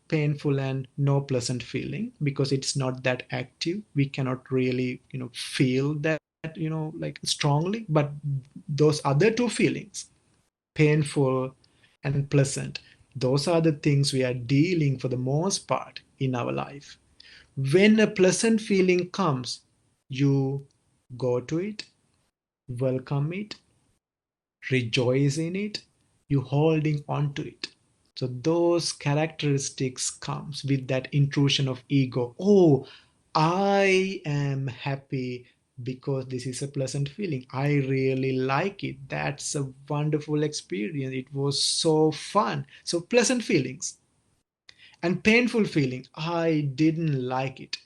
Speaker 2: painful and no pleasant feeling because it's not that active. We cannot really feel that like strongly. But those other two feelings, painful and pleasant, those are the things we are dealing for the most part in our life. When a pleasant feeling comes, you go to it, welcome it, rejoice in it, you holding on to it. So those characteristics comes with that intrusion of ego. Oh, I am happy because this is a pleasant feeling. I really like it. That's a wonderful experience. It was so fun. So pleasant feelings. And painful feeling. I didn't like it.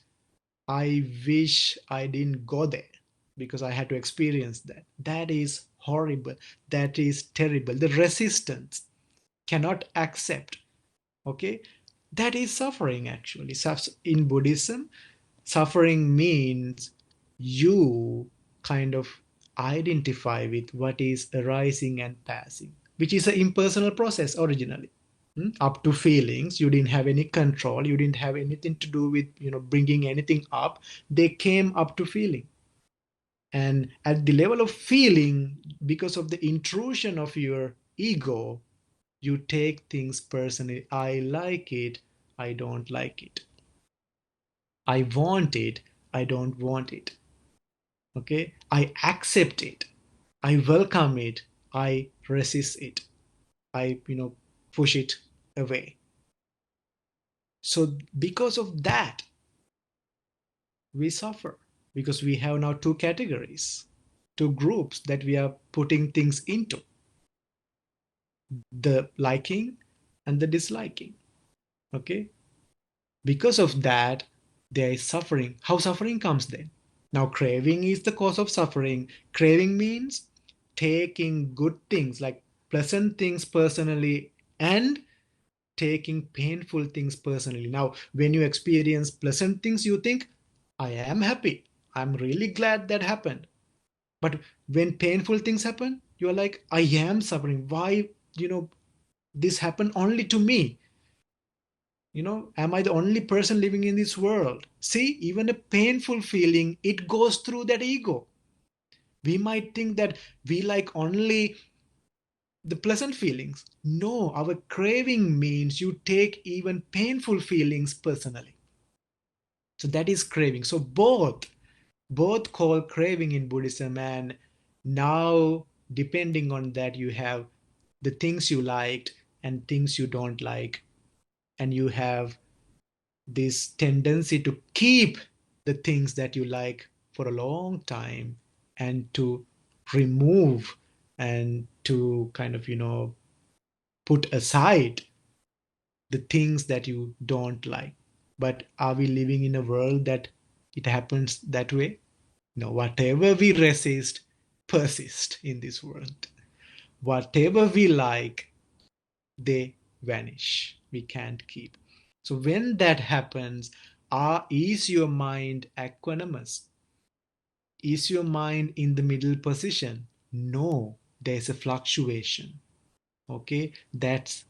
Speaker 2: I wish I didn't go there because I had to experience that. That is horrible. That is terrible. The resistance cannot accept. Okay, that is suffering actually. In Buddhism, suffering means you kind of identify with what is arising and passing, which is an impersonal process originally. Up to feelings, you didn't have any control, you didn't have anything to do with bringing anything up. They came up to feeling, and at the level of feeling, because of the intrusion of your ego, you take things personally. I like it, I don't like it. I want it, I don't want it. Okay, I accept it, I welcome it, I resist it, I push it away. So because of that, we suffer because we have now two categories, two groups that we are putting things into: the liking and the disliking. Okay, because of that, there is suffering. How suffering comes then? Now, craving is the cause of suffering. Craving means taking good things like pleasant things personally and taking painful things personally. Now, when you experience pleasant things, you think, I am happy. I'm really glad that happened. But when painful things happen, you're like, I am suffering. Why, this happened only to me? Am I the only person living in this world? See, even a painful feeling, it goes through that ego. We might think that we like only the pleasant feelings. No, our craving means you take even painful feelings personally. So that is craving. So both call craving in Buddhism. And now, depending on that, you have the things you liked and things you don't like. And you have this tendency to keep the things that you like for a long time and to remove and to kind of, put aside the things that you don't like. But are we living in a world that it happens that way? No, whatever we resist persist in this world. Whatever we like, they vanish. We can't keep. So when that happens, is your mind equanimous? Is your mind in the middle position? No, there's a fluctuation. Okay, that's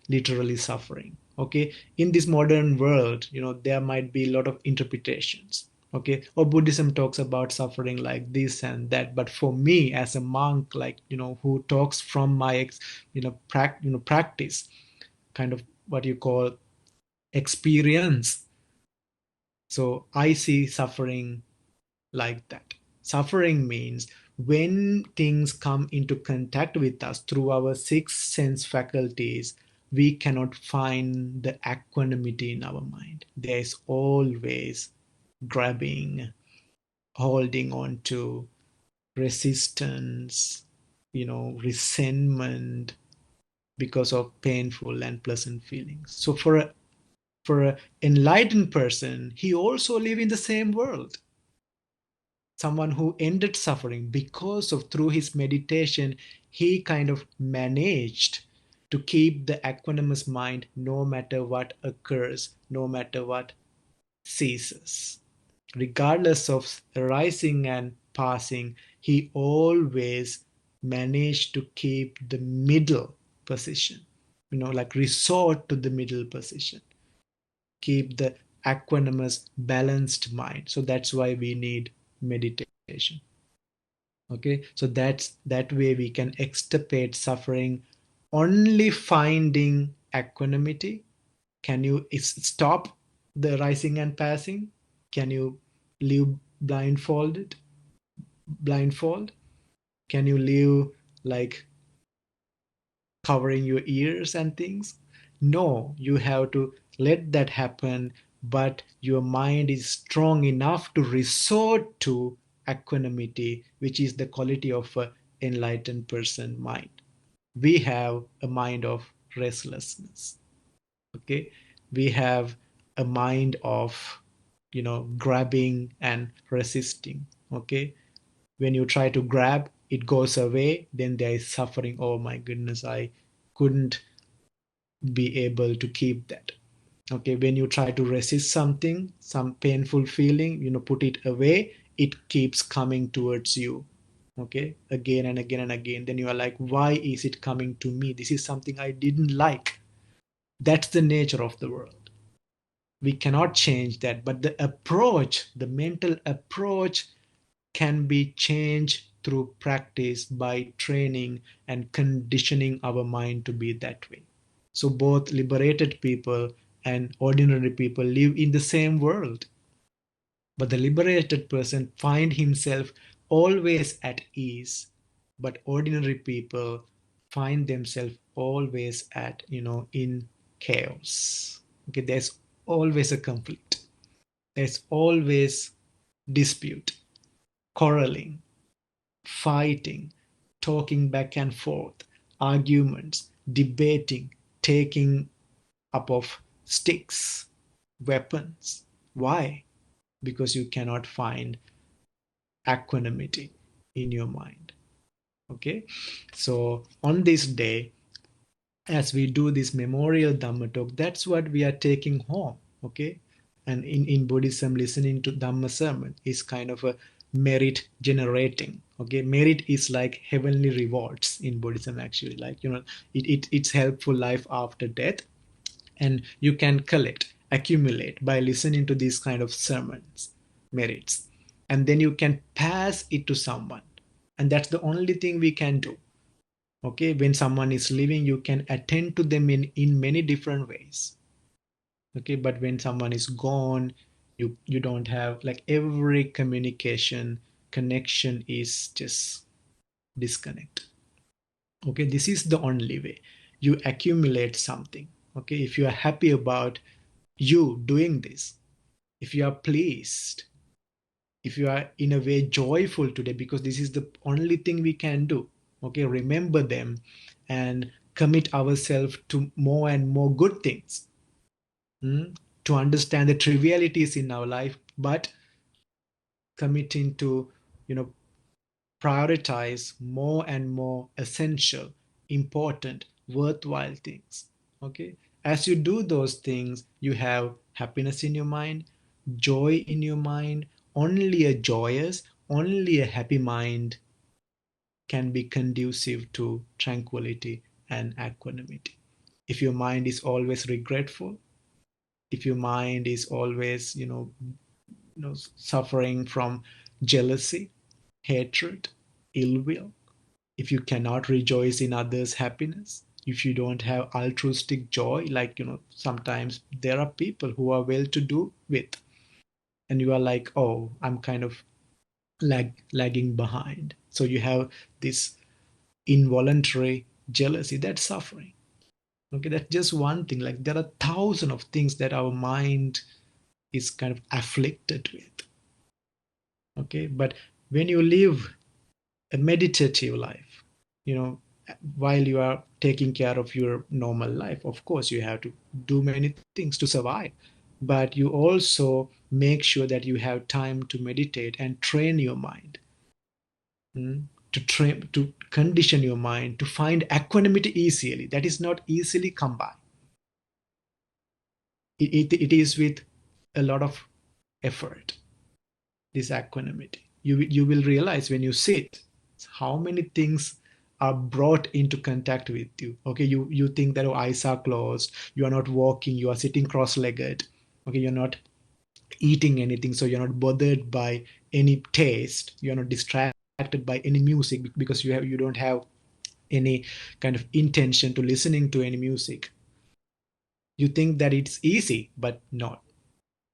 Speaker 2: literally suffering. Okay, in this modern world, there might be a lot of interpretations. Okay, or Buddhism talks about suffering like this and that, but for me as a monk, like, who talks from my practice, kind of what you call experience. So I see suffering like that. Suffering means when things come into contact with us through our six sense faculties, we cannot find the equanimity in our mind. There's always grabbing, holding on to, resistance, resentment because of painful and pleasant feelings. So for an enlightened person, he also live in the same world. Someone who ended suffering because of through his meditation, he kind of managed to keep the equanimous mind no matter what occurs, no matter what ceases. Regardless of arising and passing, he always managed to keep the middle position, like resort to the middle position, keep the equanimous, balanced mind. So that's why we need meditation. Okay, so that way we can extirpate suffering. Only finding equanimity. Can you stop the rising and passing? Can you live blindfold? Can you live like covering your ears and things? No, you have to let that happen, but your mind is strong enough to resort to equanimity, which is the quality of an enlightened person mind. We have a mind of restlessness. Okay, we have a mind of grabbing and resisting. Okay, when you try to grab, it goes away, then there is suffering. Oh my goodness, I couldn't be able to keep that. Okay, when you try to resist something, some painful feeling, put it away, it keeps coming towards you. Okay, again and again and again. Then you are like, why is it coming to me? This is something I didn't like. That's the nature of the world. We cannot change that, but the mental approach can be changed through practice by training and conditioning our mind to be that way. So both liberated people and ordinary people live in the same world. But the liberated person find himself always at ease. But ordinary people find themselves always at, in chaos. Okay, there's always a conflict. There's always dispute, quarreling, fighting, talking back and forth, arguments, debating, taking up of sticks, weapons. Why? Because you cannot find equanimity in your mind. Okay, so on this day, as we do this memorial Dhamma talk, that's what we are taking home. Okay, and in Buddhism, listening to Dhamma sermon is kind of a merit generating. Okay, merit is like heavenly rewards in Buddhism, actually. Like, it's helpful life after death, and you can collect, accumulate by listening to these kind of sermons, merits, and then you can pass it to someone, and that's the only thing we can do. Okay, when someone is living, you can attend to them in many different ways. Okay, but when someone is gone, you don't have, like, every communication connection is just disconnect. Okay, this is the only way you accumulate something. Okay, if you are happy about you doing this, if you are pleased, if you are in a way joyful today, because this is the only thing we can do. Okay, remember them and commit ourselves to more and more good things. To understand the trivialities in our life, but committing to, prioritize more and more essential, important, worthwhile things. Okay, as you do those things, you have happiness in your mind, joy in your mind. Only a joyous, only a happy mind can be conducive to tranquility and equanimity. If your mind is always regretful, if your mind is always, suffering from jealousy, hatred, ill will, if you cannot rejoice in others' happiness, if you don't have altruistic joy, like, sometimes there are people who are well to do with, and you are like, oh, I'm kind of lagging behind. So you have this involuntary jealousy, that's suffering. Okay, that's just one thing. Like, there are thousands of things that our mind is kind of afflicted with. Okay, but when you live a meditative life, while you are taking care of your normal life, of course you have to do many things to survive, but you also make sure that you have time to meditate and train your mind, to condition your mind to find equanimity easily. That is not easily come by. It is with a lot of effort, this equanimity. You will realize when you sit how many things are brought into contact with you. Okay, you think that, oh, eyes are closed, you are not walking, you are sitting cross-legged. Okay, you're not eating anything, so you're not bothered by any taste, you're not distracted by any music, because you don't have any kind of intention to listening to any music. You think that it's easy, but not,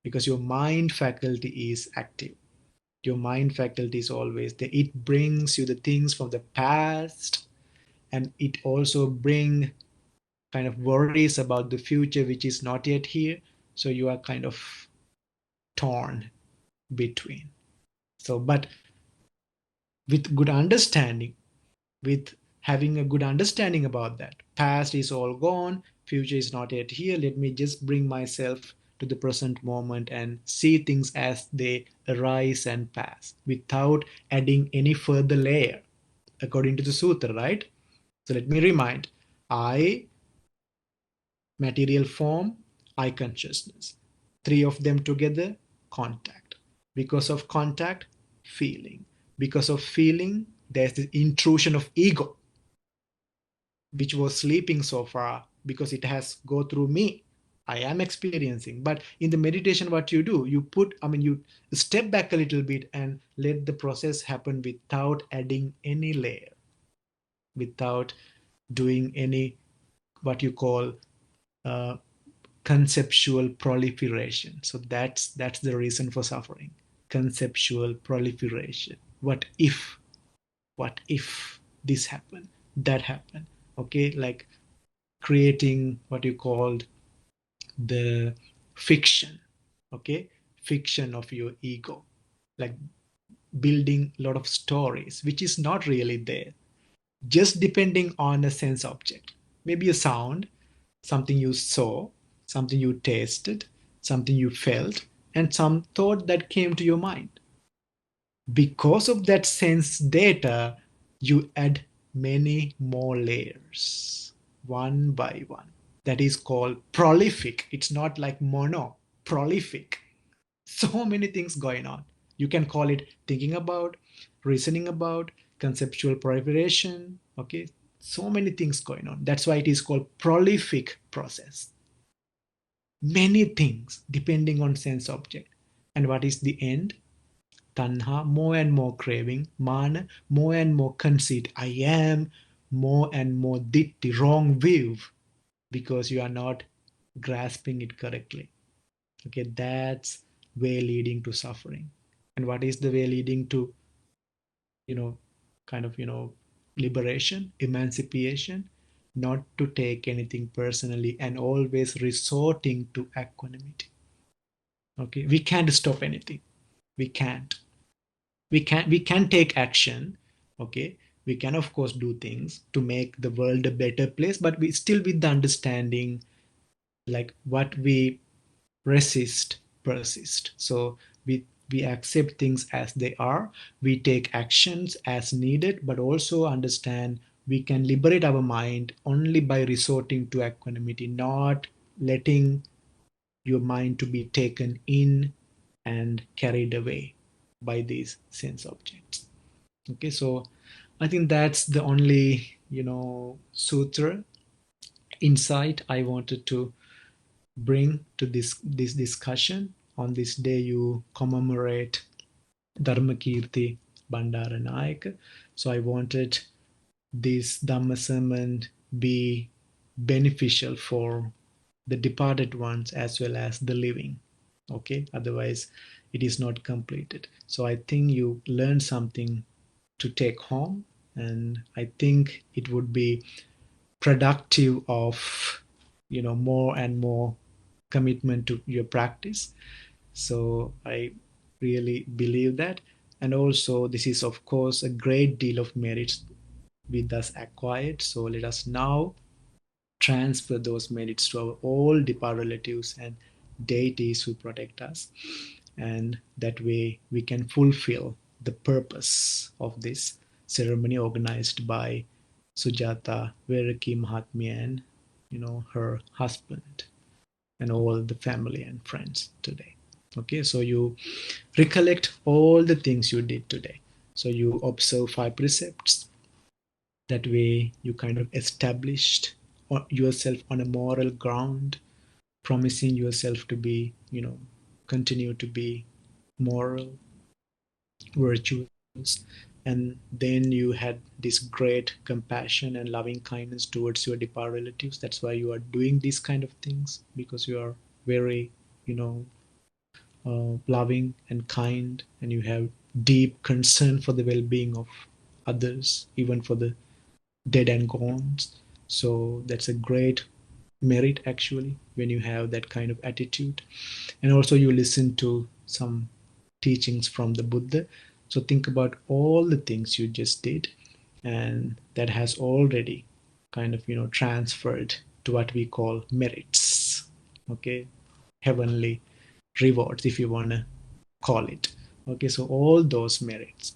Speaker 2: because your mind faculty is active. Your mind faculty is always there. It brings you the things from the past, and it also bring kind of worries about the future which is not yet here. So you are kind of torn between. So, but with good understanding, with having a good understanding about that, past is all gone, future is not yet here, let me just bring myself to the present moment and see things as they arise and pass without adding any further layer, according to the sutra, right? So let me remind: I, material form, I, consciousness. Three of them together, contact. Because of contact, feeling. Because of feeling, there's the intrusion of ego, which was sleeping so far because it has go through me. I am experiencing. But in the meditation, what you do, you step back a little bit and let the process happen without adding any layer, without doing any, what you call, uh, conceptual proliferation. So that's the reason for suffering. Conceptual proliferation. What if this happened, that happened? Okay, like creating what you called the fiction. Okay, fiction of your ego, like building a lot of stories which is not really there, just depending on a sense object, maybe a sound, something you saw, something you tasted, something you felt, and some thought that came to your mind. Because of that sense data, you add many more layers, one by one. That is called prolific. It's not like mono, prolific. So many things going on. You can call it thinking about, reasoning about, conceptual preparation. Okay, so many things going on. That's why it is called prolific process. Many things depending on sense object. And what is the end? Tanha, more and more craving. Mana, more and more conceit. I am, more and more ditti, wrong view, because you are not grasping it correctly. Okay, that's way leading to suffering. And what is the way leading to, you know, kind of, liberation, emancipation? Not to take anything personally and always resorting to equanimity. Okay, we can't stop anything. We can't. We can take action. Okay, we can of course do things to make the world a better place, but we still with the understanding, like what we resist persist. So we accept things as they are, we take actions as needed, but also understand we can liberate our mind only by resorting to equanimity, not letting your mind to be taken in and carried away by these sense objects. Okay, so I think that's the only sutra insight I wanted to bring to this discussion on this day you commemorate Dharma Keerthi Bandaranayake. So I wanted this Dhamma sermon be beneficial for the departed ones as well as the living. Okay, otherwise it is not completed. So I think you learned something to take home, and I think it would be productive of more and more commitment to your practice. So I really believe that. And also this is of course a great deal of merits we thus acquired. So let us now transfer those merits to our all departed relatives and deities who protect us. And that way we can fulfill the purpose of this ceremony organized by Sujata Veraki Mahatmya and her husband and all the family and friends today. Okay, so you recollect all the things you did today. So you observe 5 precepts. That way you kind of established yourself on a moral ground, promising yourself to be, continue to be moral, virtuous. And then you had this great compassion and loving kindness towards your departed relatives. That's why you are doing these kind of things, because you are very, loving and kind, and you have deep concern for the well-being of others, even for the dead and gone. So that's a great merit actually when you have that kind of attitude. And also you listen to some teachings from the Buddha. So think about all the things you just did, and that has already kind of transferred to what we call merits. Okay, heavenly rewards, if you want to call it. Okay, so all those merits.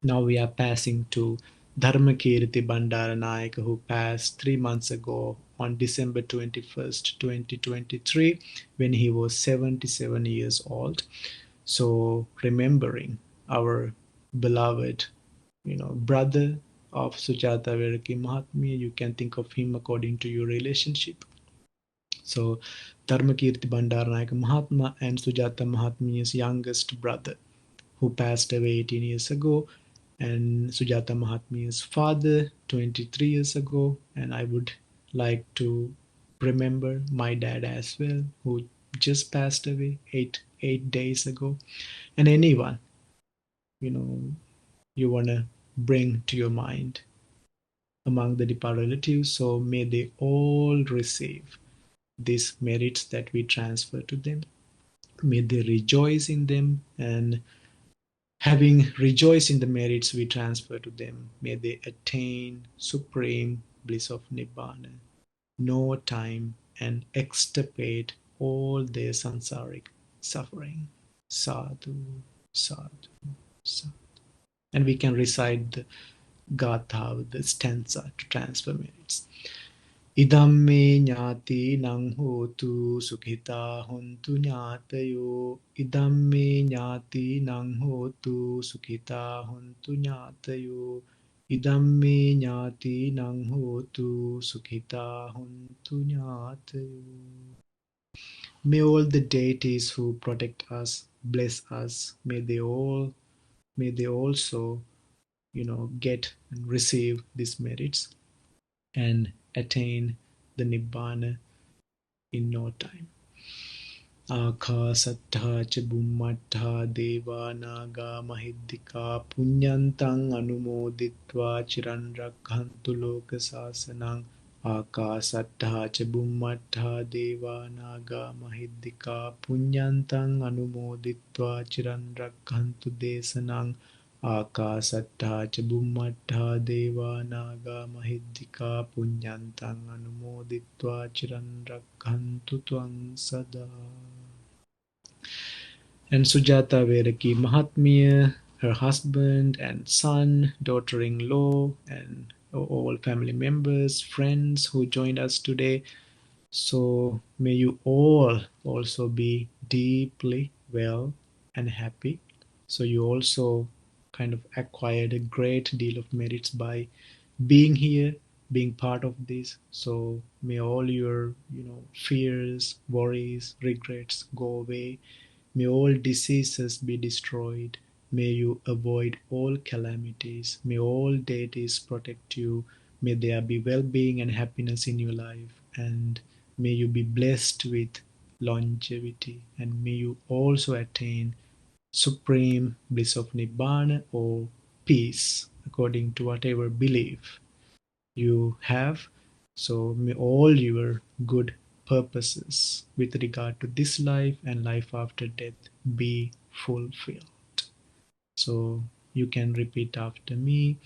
Speaker 2: Now we are passing to Dharmakirti Bandaranayake, who passed 3 months ago on December 21st, 2023, when he was 77 years old. So remembering our beloved, brother of Sujata Veraki Mahatmya, you can think of him according to your relationship. So Dharmakirti Bandaranayake Mahatma and Sujata Mahatmya's youngest brother, who passed away 18 years ago, and Sujata Mahatmya's father 23 years ago. And I would like to remember my dad as well, who just passed away eight days ago. And anyone you want to bring to your mind among the departed relatives, so may they all receive these merits that we transfer to them. May they rejoice in them, and having rejoiced in the merits we transfer to them, may they attain supreme bliss of Nibbana, know time, and extirpate all their samsaric suffering. Sadhu, sadhu, So, and we can recite the gatha, the stanza to transfer merits. Idam me nyati nang hotu sukhita hontu nyatayo. Idam me nyati nang hotu sukhita hontu nyatayo. Idam me nyati nang hotu sukhita hontu nyatayo. May all the deities who protect us bless us. May they also, get and receive these merits and attain the nibbana in no time. Akasattha cha bummattha deva naga mahiddhika punyantang anumoditva chiran rakhantu loka sasanang. Akasattha cha bummattha deva naga mahiddhika punyantang anumoditva chiran rakhantu desanang. Akasattha cha bummattha deva naga mahiddhika punyantang anumoditva chiran rakhantu tvang sada. And Sujata Vedaki Mahatmya, her husband and son, daughter-in-law, and all family members, friends who joined us today. So may you all also be deeply well and happy. So you also kind of acquired a great deal of merits by being here, being part of this. So may all your, fears, worries, regrets go away. May all diseases be destroyed. May you avoid all calamities. May all deities protect you. May there be well-being and happiness in your life. And may you be blessed with longevity. And may you also attain supreme bliss of Nibbana or peace, according to whatever belief you have. So may all your good purposes with regard to this life and life after death be fulfilled. So you can repeat after me.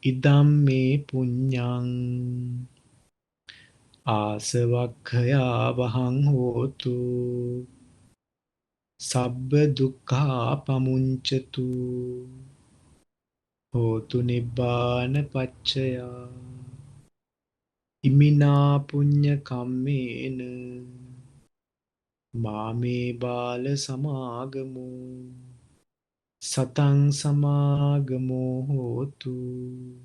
Speaker 2: Idam me punyang asavakkaya vahang hotu sabba dukkha pamunchatu hotu nibbana paccaya. Imina punya kammena mame bala samagamo satang samagamo hotu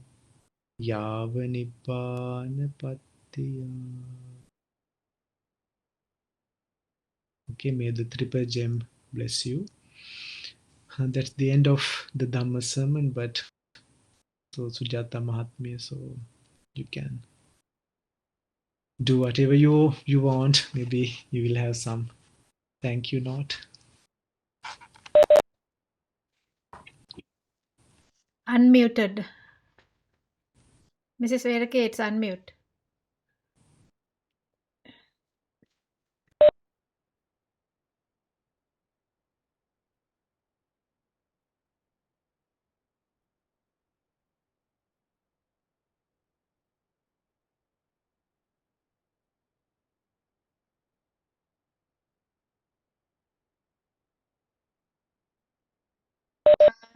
Speaker 2: yava nibbana pattiya. Okay, may the triple gem bless you. That's the end of the Dhamma sermon, but so Sujata Mahatmya, so you can do whatever you want. Maybe you will have some thank you note.
Speaker 3: Unmuted. Mrs. Vedaki, it's unmute.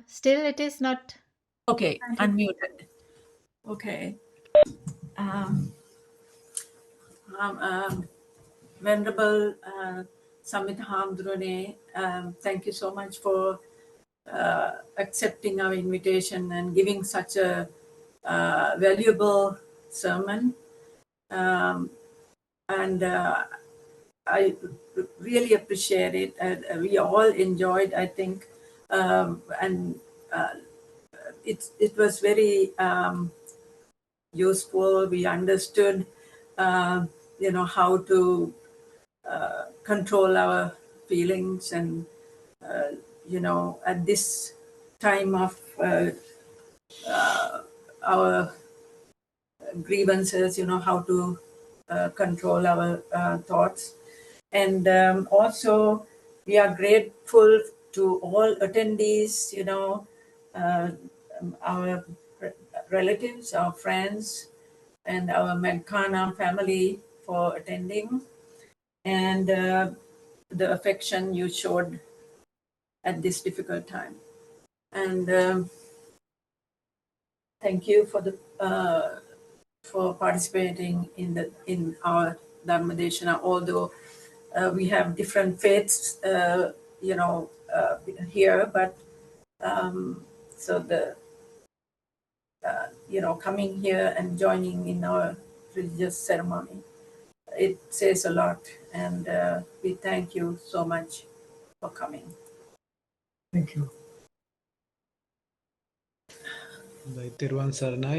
Speaker 3: Still, it is not.
Speaker 1: Okay, unmuted. Okay. Venerable Samit Hamdrone, thank you so much for accepting our invitation and giving such a valuable sermon. And I really appreciate it. We all enjoyed, I think, and it was very useful. We understood, how to control our feelings, and at this time of our grievances, how to control our thoughts. And also, we are grateful to all attendees, our relatives, our friends, and our Medkana family for attending, and the affection you showed at this difficult time. And thank you for the for participating in our Dhamma Deshana, although we have different faiths, here, but so the coming here and joining in our religious ceremony, it says a lot, and we thank you so much for coming.
Speaker 4: Thank you.
Speaker 2: Hondai, Therwan Saranai.